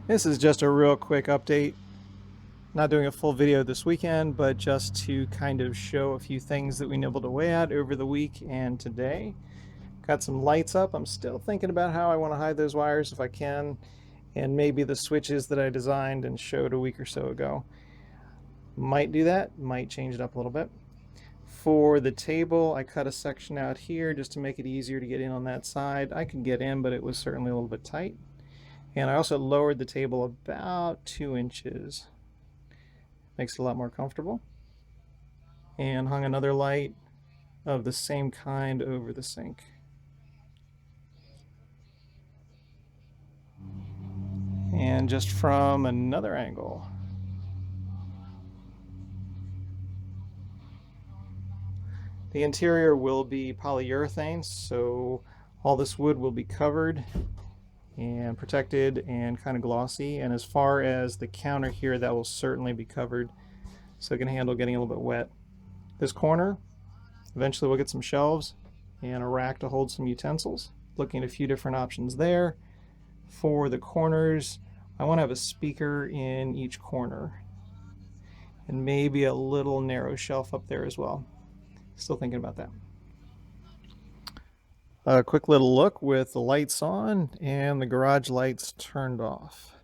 This is just a real quick update. Not doing a full video this weekend, but just to kind of show a few things that we nibbled away at over the week and today. Got some lights up. I'm still thinking about how I want to hide those wires if I can, and maybe the switches that I designed and showed a week or so ago. Might do that, might change it up a little bit. For the table, I cut a section out here just to make it easier to get in on that side. I could get in, but it was certainly a little bit tight. And I also lowered the table about 2 inches. Makes it a lot more comfortable. And hung another light of the same kind over the sink. And just from another angle. The interior will be polyurethane, so all this wood will be covered and protected and kind of glossy. And as far as the counter here, that will certainly be covered, so it can handle getting a little bit wet. This corner, eventually we'll get some shelves and a rack to hold some utensils. Looking at a few different options there. For the corners, I want to have a speaker in each corner and maybe a little narrow shelf up there as well. Still thinking about that. A quick little look with the lights on and the garage lights turned off.